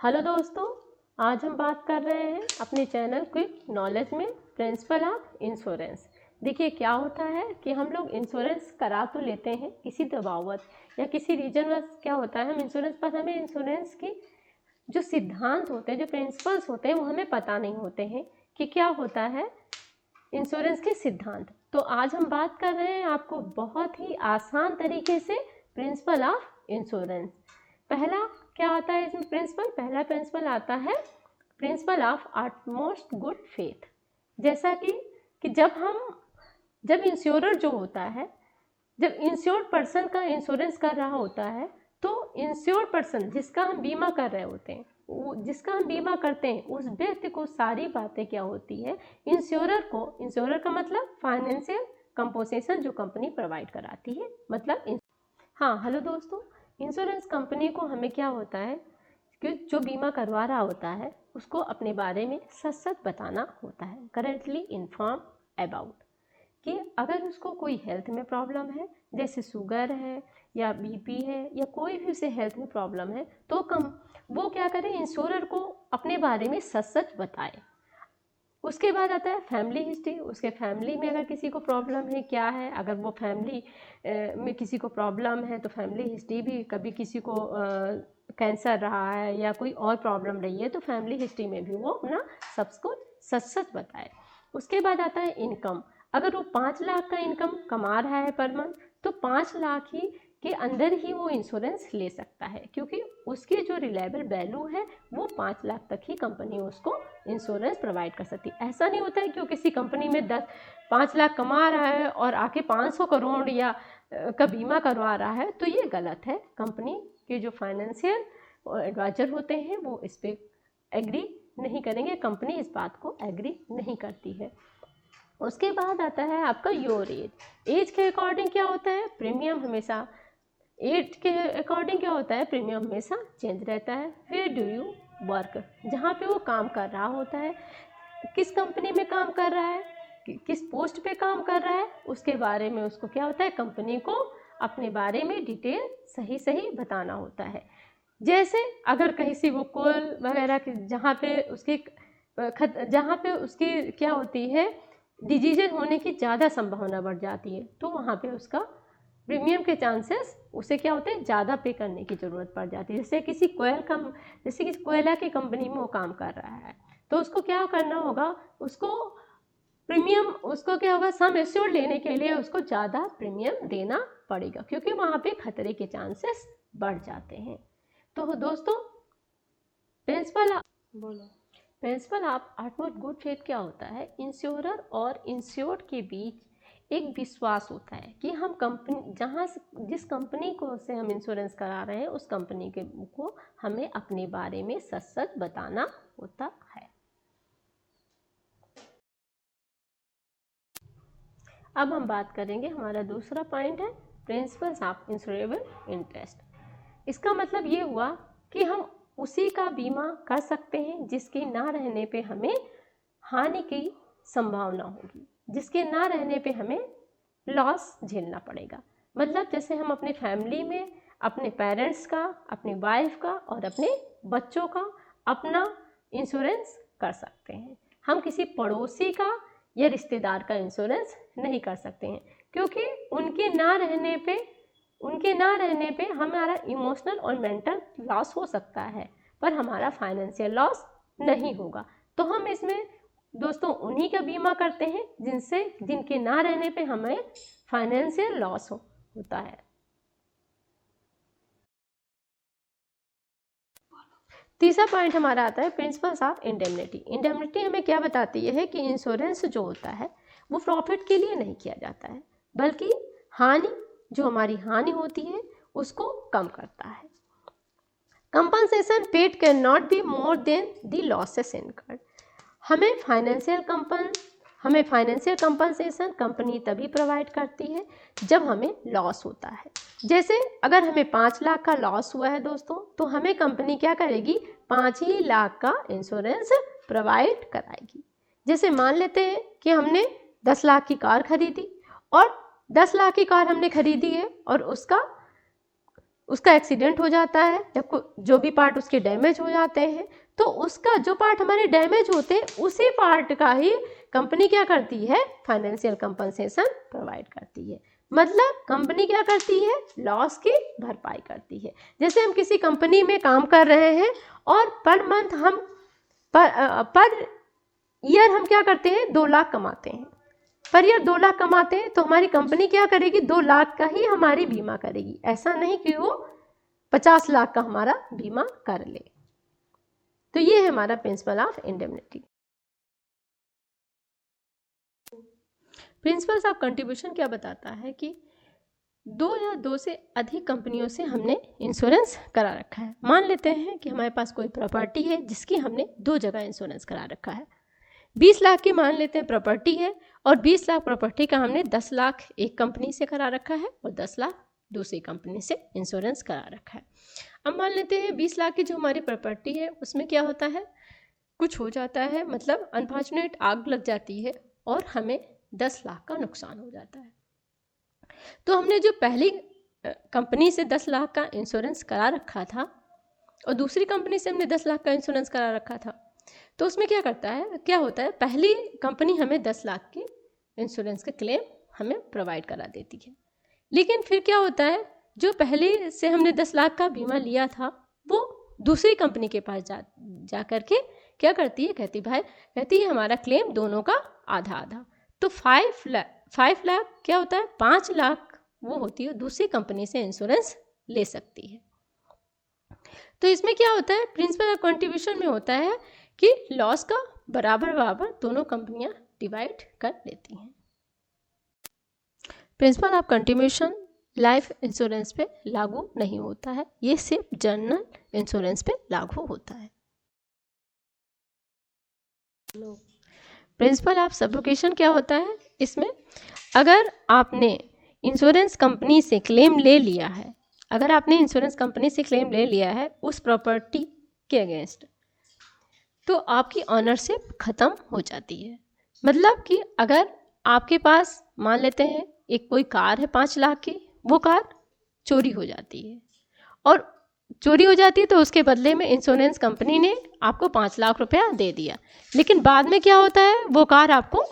Hello दोस्तों, आज हम बात कर रहे हैं अपने चैनल क्विक नॉलेज में प्रिंसिपल ऑफ इंश्योरेंस। देखिए क्या होता है कि हम लोग इंश्योरेंस करा तो लेते हैं किसी दबावत या किसी रीजनवश। क्या होता है हम इंश्योरेंस पर हमें इंश्योरेंस की जो सिद्धांत होते हैं, जो प्रिंसिपल्स होते हैं, वो हमें पता नहीं होते हैं कि क्या होता है इंश्योरेंस के सिद्धांत। तो आज हम बात कर रहे हैं आपको बहुत ही आसान तरीके से प्रिंसिपल ऑफ इंश्योरेंस। पहला क्या आता है इसमें प्रिंसिपल? पहला प्रिंसिपल आता है principle of utmost good faith. जैसा कि जब इंश्योरर जो होता है, जब इंश्योर्ड पर्सन का इंश्योरेंस कर रहा होता है, तो इंश्योर्ड पर्सन जिसका हम बीमा कर रहे होते हैं, जिसका हम बीमा करते हैं, उस व्यक्ति को सारी बातें क्या होती है, इंश्योरर का मतलब फाइनेंशियल कंपोजिशन जो कंपनी प्रोवाइड कराती है, मतलब हाँ। हेलो दोस्तों, इंश्योरेंस कंपनी को हमें क्या होता है कि जो बीमा करवा रहा होता है उसको अपने बारे में सच सच बताना होता है, करेंटली इन्फॉर्म अबाउट, कि अगर उसको कोई हेल्थ में प्रॉब्लम है, जैसे शुगर है या बीपी है या कोई भी उसे हेल्थ में प्रॉब्लम है, तो वो क्या करें, इंश्योरर को अपने बारे में सच सच बताए। उसके बाद आता है फैमिली हिस्ट्री। उसके फैमिली में अगर किसी को प्रॉब्लम है क्या है, अगर वो फैमिली में किसी को प्रॉब्लम है तो फैमिली हिस्ट्री भी, कभी किसी को कैंसर रहा है या कोई और प्रॉब्लम रही है तो फैमिली हिस्ट्री में भी वो अपना सब कुछ सच सच बताए। उसके बाद आता है इनकम। अगर वो 5 लाख का इनकम कमा रहा है पर मंथ, तो 5 लाख ही के अंदर ही वो इंश्योरेंस ले सकता है, क्योंकि उसकी जो रिलायबल वैल्यू है वो 5 लाख तक ही कंपनी उसको इंश्योरेंस प्रोवाइड कर सकती है। ऐसा नहीं होता है कि वो किसी कंपनी में 5 लाख कमा रहा है और आके 500 करोड़ या का बीमा करवा रहा है, तो ये गलत है। कंपनी के जो फाइनेंशियल एडवाइजर होते हैं वो इस पर एग्री नहीं करेंगे, कंपनी इस बात को एग्री नहीं करती है। उसके बाद आता है आपका योर एज के अकॉर्डिंग क्या होता है प्रीमियम, हमेशा एज के अकॉर्डिंग क्या होता है प्रीमियम हमेशा चेंज रहता है। वेयर डू यू वर्क, जहाँ पे वो काम कर रहा होता है, किस कंपनी में काम कर रहा है, किस पोस्ट पे काम कर रहा है, उसके बारे में उसको क्या होता है, कंपनी को अपने बारे में डिटेल सही सही बताना होता है। जैसे अगर कहीं से वो कोल वगैरह जहाँ पे उसकी क्या होती है, डिजीज होने की ज़्यादा संभावना बढ़ जाती है, तो वहाँ पे उसका प्रीमियम के चांसेस उसे क्या होते हैं, ज़्यादा पे करने की ज़रूरत पड़ जाती है। जैसे किसी कोयला की कंपनी में वो काम कर रहा है, तो उसको क्या करना होगा, उसको क्या होगा, सम एश्योर्ड लेने के लिए उसको ज़्यादा प्रीमियम देना पड़ेगा, क्योंकि वहाँ पे खतरे के चांसेस बढ़ जाते हैं। तो दोस्तों principle of utmost good faith क्या होता है, इंश्योरर और इंश्योर्ड के बीच एक विश्वास होता है कि हम जिस कंपनी को से हम इंश्योरेंस करा रहे हैं, उस कंपनी को हमें अपने बारे में सच सच बताना होता है। अब हम बात करेंगे, हमारा दूसरा पॉइंट है प्रिंसिपल्स ऑफ इंश्योरेबल इंटरेस्ट। इसका मतलब ये हुआ कि हम उसी का बीमा कर सकते हैं जिसके ना रहने पे हमें हानि की संभावना होगी, जिसके ना रहने पे हमें लॉस झेलना पड़ेगा। मतलब जैसे हम अपने फैमिली में अपने पेरेंट्स का, अपनी वाइफ का और अपने बच्चों का अपना इंश्योरेंस कर सकते हैं। हम किसी पड़ोसी का या रिश्तेदार का इंश्योरेंस नहीं कर सकते हैं, क्योंकि उनके ना रहने पे हमारा इमोशनल और मेंटल लॉस हो सकता है, पर हमारा फाइनेंशियल लॉस नहीं होगा। तो हम इसमें दोस्तों उन्हीं का बीमा करते हैं जिनके ना रहने पे हमें फाइनेंशियल लॉस होता है। तीसरा पॉइंट हमारा आता है प्रिंसिपल्स ऑफ इंडेमनिटी। इंडेमनिटी हमें क्या बताती है कि इंश्योरेंस जो होता है वो प्रॉफिट के लिए नहीं किया जाता है, बल्कि जो हमारी हानि होती है उसको कम करता है। Compensation paid can not be more than the losses incurred. हमें फाइनेंशियल कंपनसेशन कंपनी तभी प्रोवाइड करती है जब हमें लॉस होता है। जैसे अगर हमें 5 लाख का लॉस हुआ है दोस्तों, तो हमें कंपनी क्या करेगी, 5 ही लाख का इंश्योरेंस प्रोवाइड कराएगी। जैसे मान लेते हैं कि हमने 10 लाख की कार खरीदी और 10 लाख की कार हमने खरीदी है और उसका उसका एक्सीडेंट हो जाता है या जो भी पार्ट उसके डैमेज हो जाते हैं, तो उसका जो पार्ट हमारे डैमेज होते हैं उसी पार्ट का ही कंपनी क्या करती है, फाइनेंशियल कंपनसेशन प्रोवाइड करती है। मतलब कंपनी क्या करती है, लॉस की भरपाई करती है। जैसे हम किसी कंपनी में काम कर रहे हैं और पर मंथ हम पर ईयर हम क्या करते हैं, 2 लाख कमाते हैं। पर ईयर 2 लाख कमाते हैं तो हमारी कंपनी क्या करेगी, 2 लाख का ही हमारी बीमा करेगी। ऐसा नहीं कि वो 50 लाख का हमारा बीमा कर ले। तो ये है हमारा principle of indemnity. Principles of contribution क्या बताता है कि 2 या 2 से अधिक कंपनियों से हमने इंश्योरेंस करा रखा है। मान लेते हैं कि हमारे पास कोई प्रॉपर्टी है जिसकी हमने 2 जगह इंश्योरेंस करा रखा है। 20 लाख की मान लेते हैं प्रॉपर्टी है और 20 लाख प्रॉपर्टी का हमने 10 लाख एक कंपनी से करा रखा है और 10 लाख दूसरी कंपनी से इंश्योरेंस करा रखा है। अब मान लेते हैं 20 लाख की जो हमारी प्रॉपर्टी है उसमें क्या होता है, कुछ हो जाता है, मतलब अनफॉर्चुनेट आग लग जाती है और हमें 10 लाख का नुकसान हो जाता है। तो हमने जो पहली कंपनी से 10 लाख का इंश्योरेंस करा रखा था और दूसरी कंपनी से हमने 10 लाख का इंश्योरेंस करा रखा था, तो उसमें क्या होता है, पहली कंपनी हमें 10 लाख की इंश्योरेंस का क्लेम हमें प्रोवाइड करा देती है। लेकिन फिर क्या होता है, जो पहले से हमने 10 लाख का बीमा लिया था वो दूसरी कंपनी के पास जा करके क्या करती है, कहती है हमारा क्लेम दोनों का आधा आधा। तो 5 लाख क्या होता है, 5 लाख वो होती है दूसरी कंपनी से इंश्योरेंस ले सकती है। तो इसमें क्या होता है, प्रिंसिपल ऑफ कंट्रीब्यूशन में होता है कि लॉस का बराबर दोनों कंपनियां डिवाइड कर लेती हैं। Principle of contribution life insurance पे लागू नहीं होता है, ये सिर्फ जनरल इंश्योरेंस पे लागू होता है। प्रिंसिपल ऑफ सब्रोगेशन क्या होता है, इसमें अगर आपने इंश्योरेंस कंपनी से क्लेम ले लिया है, अगर आपने इंश्योरेंस कंपनी से क्लेम ले लिया है उस प्रॉपर्टी के अगेंस्ट, तो आपकी ऑनरशिप ख़त्म हो जाती है। मतलब कि अगर आपके पास मान लेते हैं एक कोई कार है 5 लाख की, वो कार चोरी हो जाती है और चोरी हो जाती है तो उसके बदले में इंश्योरेंस कंपनी ने आपको 5 लाख रुपया दे दिया, लेकिन बाद में क्या होता है, वो कार आपको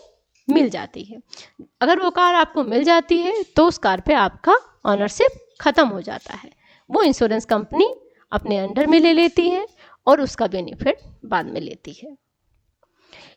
मिल जाती है। अगर वो कार आपको मिल जाती है तो उस कार पे आपका ऑनरशिप ख़त्म हो जाता है, वो इंश्योरेंस कंपनी अपने अंडर में ले लेती है और उसका बेनिफिट बाद में लेती है।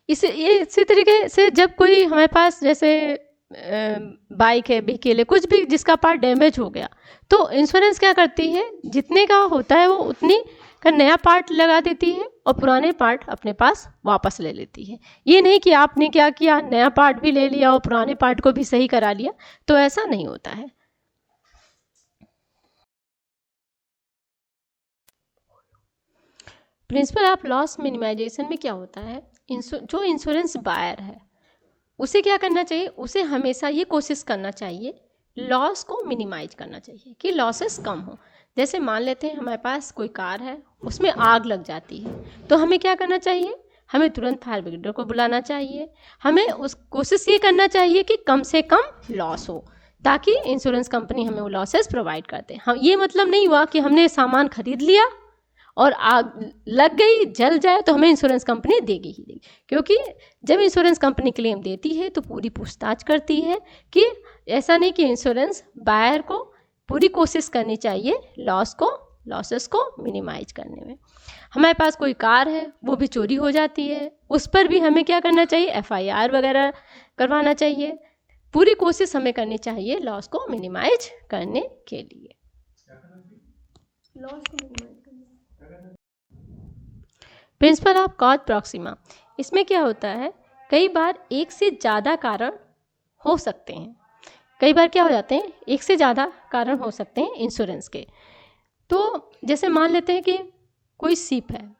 इसी तरीके से जब कोई हमारे पास जैसे बाइक है, व्हीकल है, कुछ भी जिसका पार्ट डैमेज हो गया, तो इंश्योरेंस क्या करती है, जितने का होता है वो उतनी का नया पार्ट लगा देती है और पुराने पार्ट अपने पास वापस ले लेती है। ये नहीं कि आपने क्या किया, नया पार्ट भी ले लिया और पुराने पार्ट को भी सही करा लिया, तो ऐसा नहीं होता है। प्रिंसिपल ऑफ लॉस मिनिमाइजेशन में क्या होता है, जो इंश्योरेंस बायर है उसे क्या करना चाहिए, उसे हमेशा ये कोशिश करना चाहिए लॉस को मिनिमाइज करना चाहिए कि लॉसेस कम हो। जैसे मान लेते हैं हमारे पास कोई कार है, उसमें आग लग जाती है, तो हमें क्या करना चाहिए, हमें तुरंत फायर ब्रिगेड को बुलाना चाहिए। हमें उस कोशिश ये करना चाहिए कि कम से कम लॉस हो, ताकि इंश्योरेंस कंपनी हमें वो लॉसेस प्रोवाइड करते। हम ये मतलब नहीं हुआ कि हमने सामान खरीद लिया और आग लग गई, जल जाए तो हमें इंश्योरेंस कंपनी देगी ही देगी, क्योंकि जब इंश्योरेंस कंपनी क्लेम देती है तो पूरी पूछताछ करती है कि ऐसा नहीं कि इंश्योरेंस बायर को पूरी कोशिश करनी चाहिए लॉसेस को मिनिमाइज करने में। हमारे पास कोई कार है, वो भी चोरी हो जाती है, उस पर भी हमें क्या करना चाहिए, FIR वगैरह करवाना चाहिए। पूरी कोशिश हमें करनी चाहिए लॉस को मिनिमाइज करने के लिए। प्रिंसिपल ऑफ कॉज प्रॉक्सिमा, इसमें क्या होता है, कई बार एक से ज़्यादा कारण हो सकते हैं, कई बार क्या हो जाते हैं, एक से ज़्यादा कारण हो सकते हैं इंश्योरेंस के। तो जैसे मान लेते हैं कि कोई शिप है,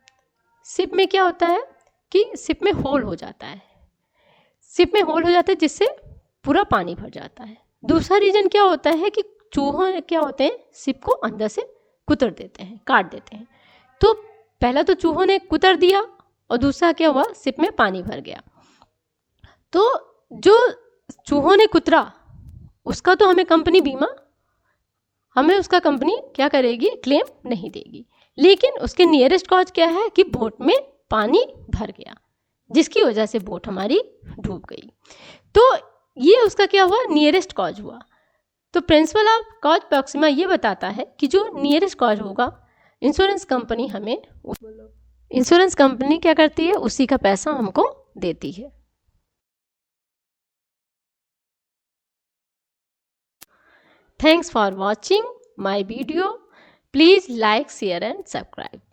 शिप में क्या होता है कि शिप में होल हो जाता है, जिससे पूरा पानी भर जाता है। दूसरा रीज़न क्या होता है कि चूहे क्या होते हैं, शिप को अंदर से कुतर देते हैं, काट देते हैं। तो पहला तो चूहों ने कुतर दिया और दूसरा क्या हुआ, शिप में पानी भर गया। तो जो चूहों ने कुतरा उसका तो हमें कंपनी बीमा हमें उसका कंपनी क्या करेगी, क्लेम नहीं देगी। लेकिन उसके नियरेस्ट कॉज क्या है कि बोट में पानी भर गया, जिसकी वजह से बोट हमारी डूब गई। तो ये उसका क्या हुआ, नियरेस्ट कॉज हुआ। तो प्रिंसिपल ऑफ कॉज प्रॉक्सिमा ये बताता है कि जो नियरेस्ट कॉज होगा, इंश्योरेंस कंपनी हमें, इंश्योरेंस कंपनी क्या करती है, उसी का पैसा हमको देती है। Thanks for watching my video. Please like, share and subscribe.